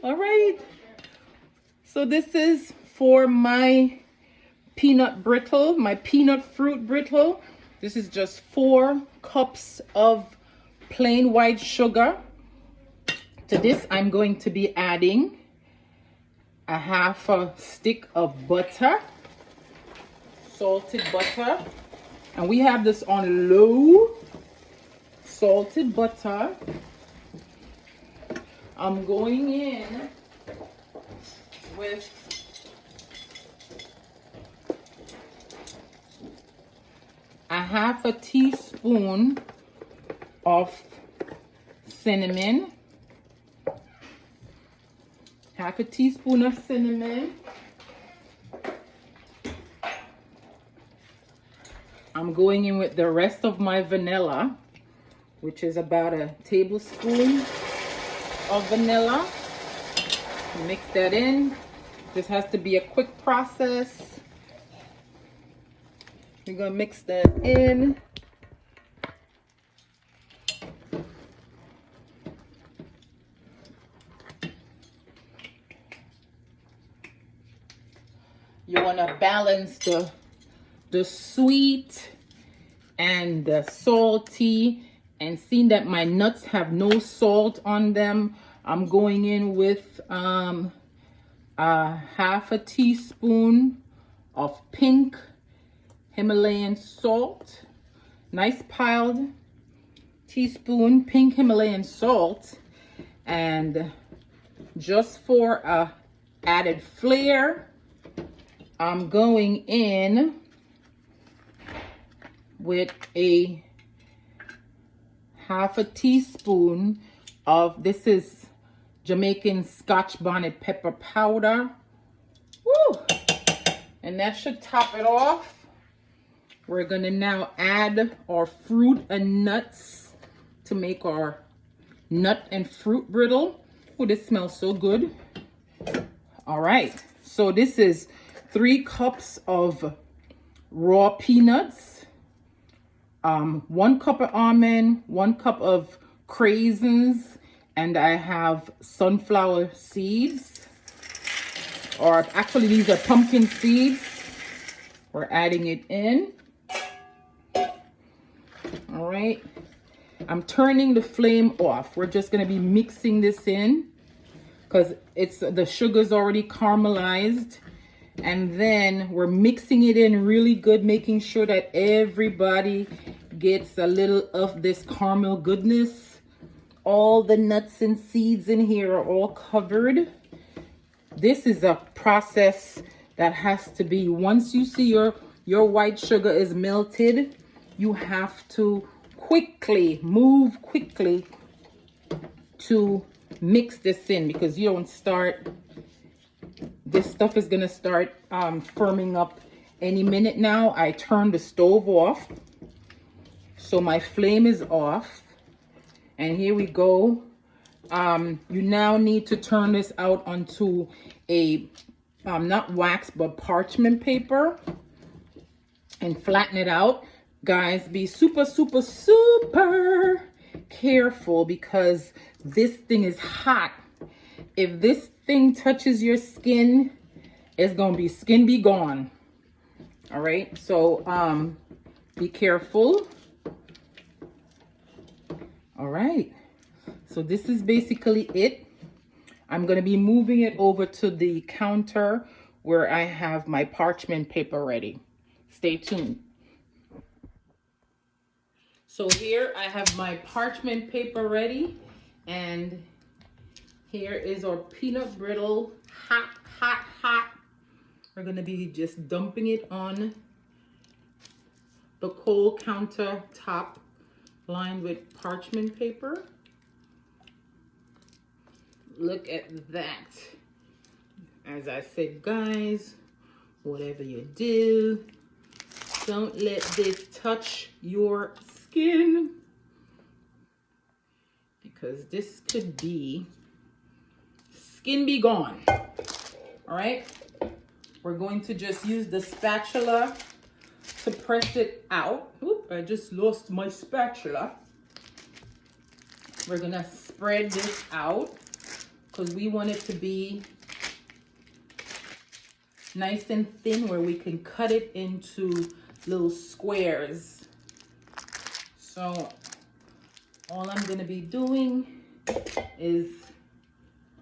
All right. So this is for my peanut brittle, my peanut fruit brittle. This is just 4 cups of plain white sugar. To this, I'm going to be adding a half a stick of butter, salted butter. And we have this on low, salted butter. I'm going in with a half a teaspoon of cinnamon. Half a teaspoon of cinnamon. I'm going in with the rest of my vanilla, which is about a tablespoon of vanilla. Mix that in. This has to be a quick process. We're gonna mix that in. You want to balance the sweet and the salty, and seeing that my nuts have no salt on them, I'm going in with a half a teaspoon of pink Himalayan salt. Nice piled teaspoon pink Himalayan salt. And just for a added flair, I'm going in with a half a teaspoon of, this is Jamaican Scotch bonnet pepper powder. Woo! And that should top it off. We're gonna now add our fruit and nuts to make our nut and fruit brittle. Oh, this smells so good. All right, so this is 3 cups of raw peanuts, 1 cup of almond, 1 cup of craisins, and I have sunflower seeds, or actually these are pumpkin seeds. We're adding it in. All right, I'm turning the flame off. We're just gonna be mixing this in because the sugar's already caramelized. And then we're mixing it in really good, making sure that everybody gets a little of this caramel goodness. All the nuts and seeds in here are all covered. This is a process that has to be, once you see your white sugar is melted, you have to move quickly to mix this in, because you don't start, this stuff is gonna start firming up any minute now. I turned the stove off, so my flame is off, and here we go. You now need to turn this out onto a not wax but parchment paper and flatten it out. Guys, be super careful because this thing is hot. If this thing touches your skin, it's gonna be skin be gone. All right, so be careful. All right, so this is basically it. I'm gonna be moving it over to the counter where I have my parchment paper ready. Stay tuned. So here I have my parchment paper ready, and here is our peanut brittle, hot. We're gonna be just dumping it on the cold countertop lined with parchment paper. Look at that. As I said, guys, whatever you do, don't let this touch your skin, because this could be skin be gone. All right, we're going to just use the spatula to press it out. Oop, I just lost my spatula. We're gonna spread this out because we want it to be nice and thin where we can cut it into little squares. So all I'm going to be doing is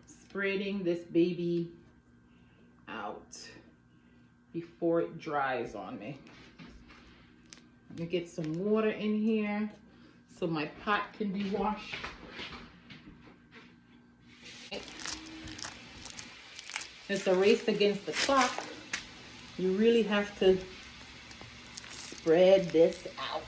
spreading this baby out before it dries on me. Let me get some water in here so my pot can be washed. It's a race against the clock. You really have to spread this out.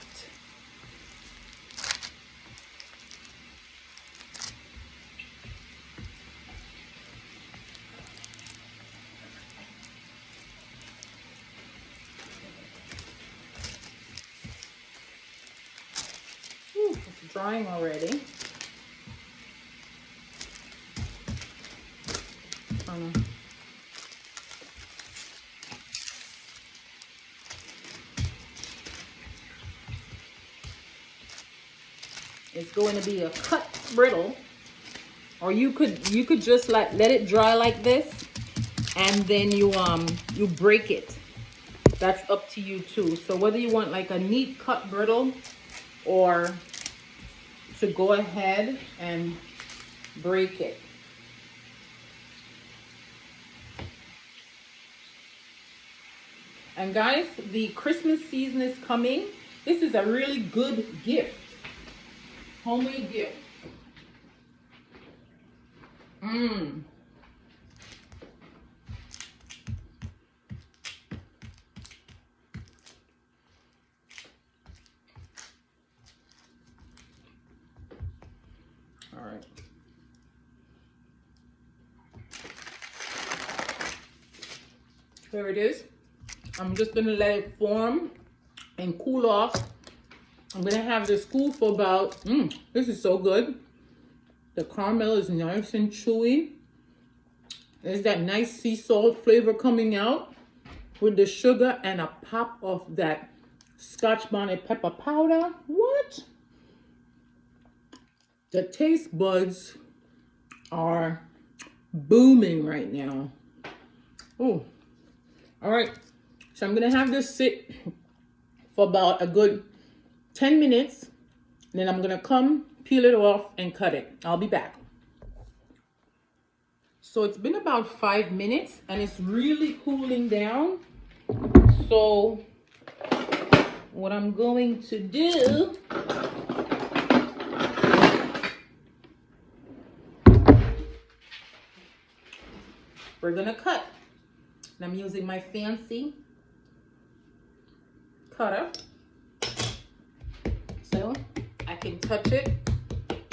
Ooh, it's drying already. It's going to be a cut brittle, or you could just let it dry like this, and then you break it. That's up to you too. So whether you want like a neat cut brittle or to go ahead and break it. And guys, the Christmas season is coming. This is a really good gift. Homemade gift. All right. Here it is. I'm just gonna let it form and cool off. I'm gonna have this cool for about, this is so good. The caramel is nice and chewy. There's that nice sea salt flavor coming out with the sugar and a pop of that Scotch bonnet pepper powder. What? The taste buds are booming right now. Oh, all right. So I'm gonna have this sit for about a good 10 minutes. Then I'm gonna come peel it off and cut it. I'll be back. So it's been about 5 minutes and it's really cooling down. So what I'm going to do, we're gonna cut. And I'm using my fancy cutter. So I can touch it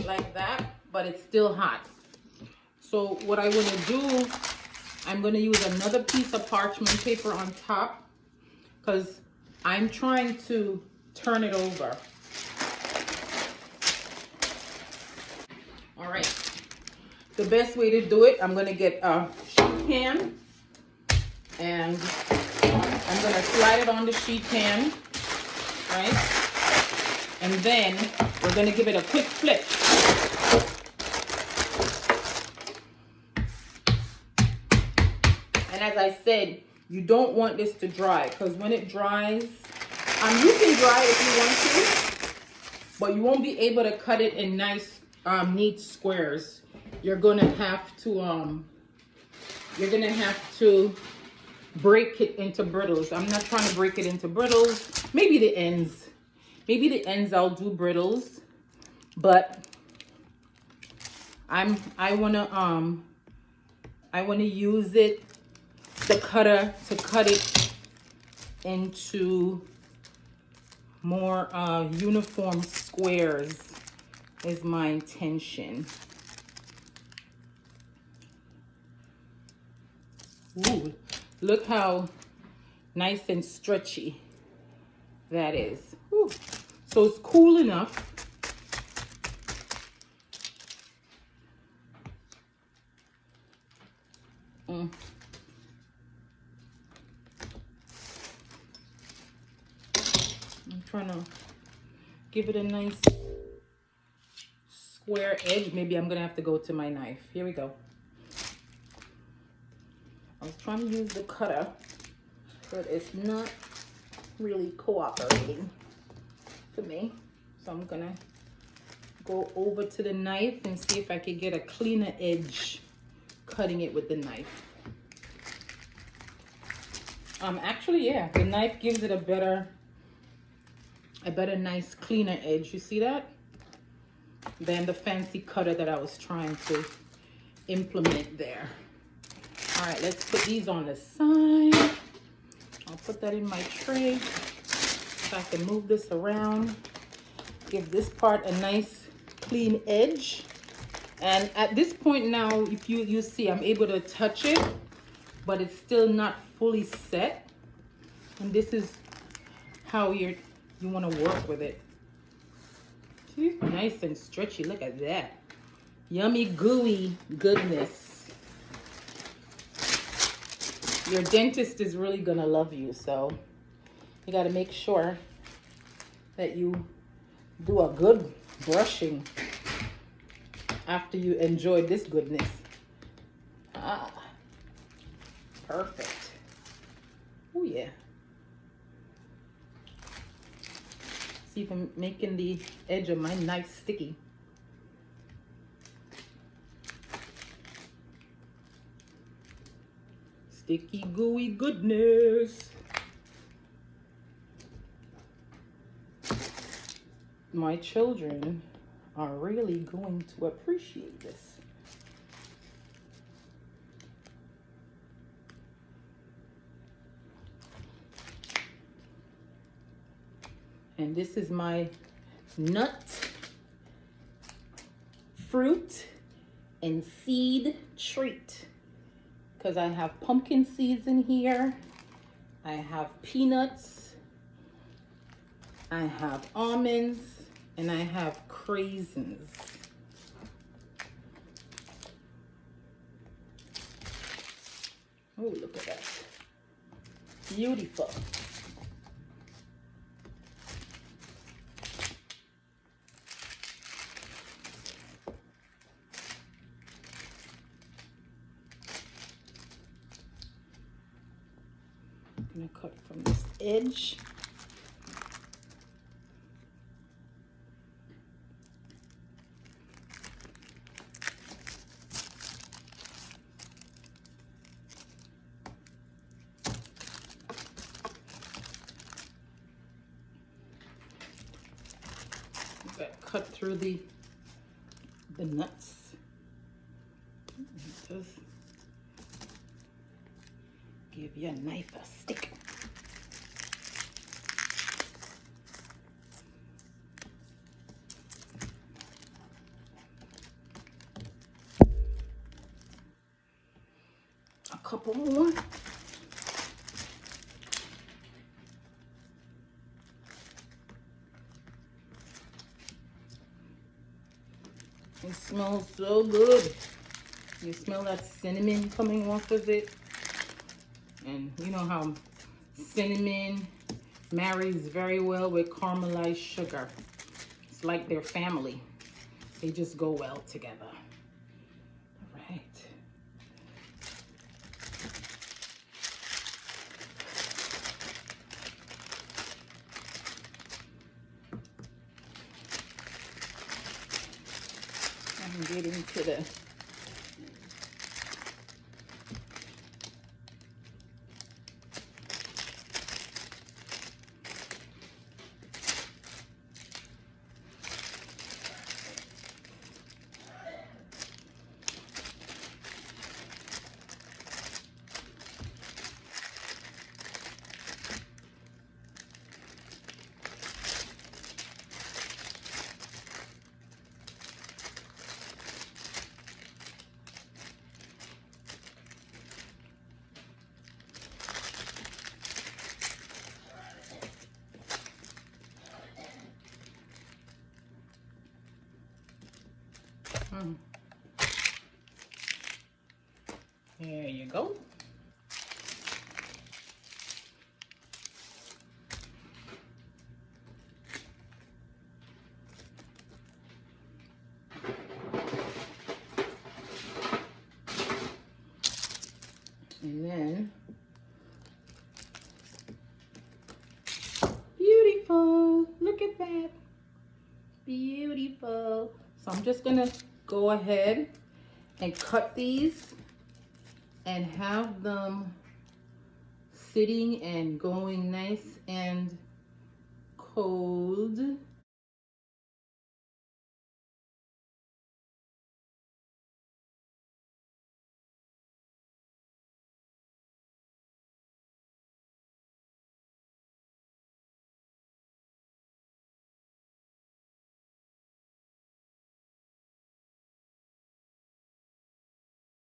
like that, but it's still hot. So what I want to do, I'm going to use another piece of parchment paper on top because I'm trying to turn it over. All right. The best way to do it, I'm going to get a sheet pan and I'm going to slide it on the sheet pan, right? And then we're going to give it a quick flip. And as I said, you don't want this to dry because when it dries, you can dry it if you want to, but you won't be able to cut it in nice, neat squares. You're gonna have to break it into brittles. I'm not trying to break it into brittles. Maybe the ends I'll do brittles, but I wanna use it, the cutter, to cut it into more uniform squares is my intention. Ooh, look how nice and stretchy that is. Ooh. So it's cool enough. I'm trying to give it a nice square edge. Maybe I'm gonna have to go to my knife. Here we go. I was trying to use the cutter, but it's not really cooperating for me. So I'm gonna go over to the knife and see if I could get a cleaner edge cutting it with the knife. Actually, yeah, the knife gives it a better nice cleaner edge. You see that? Than the fancy cutter that I was trying to implement there. All right, let's put these on the side. I'll put that in my tray so I can move this around. Give this part a nice clean edge. And at this point now, if you see, I'm able to touch it, but it's still not fully set. And this is how you want to work with it. See? Nice and stretchy. Look at that. Yummy, gooey goodness. Your dentist is really gonna love you, so you got to make sure that you do a good brushing after you enjoy this goodness. Ah, perfect. Oh yeah. See if I'm making the edge of my knife sticky. Sticky, gooey goodness. My children are really going to appreciate this. And this is my nut, fruit, and seed treat. Because I have pumpkin seeds in here. I have peanuts. I have almonds. And I have craisins. Oh, look at that. Beautiful. I'm gonna cut from this edge. Cut through the nuts. It does give your knife a stick. A couple more. It smells so good. You smell that cinnamon coming off of it. And you know how cinnamon marries very well with caramelized sugar. It's like they're family. They just go well together. All right. I'm getting to the There you go. And then, beautiful. Look at that. Beautiful. So I'm just gonna go ahead and cut these and have them sitting and going nice and cold.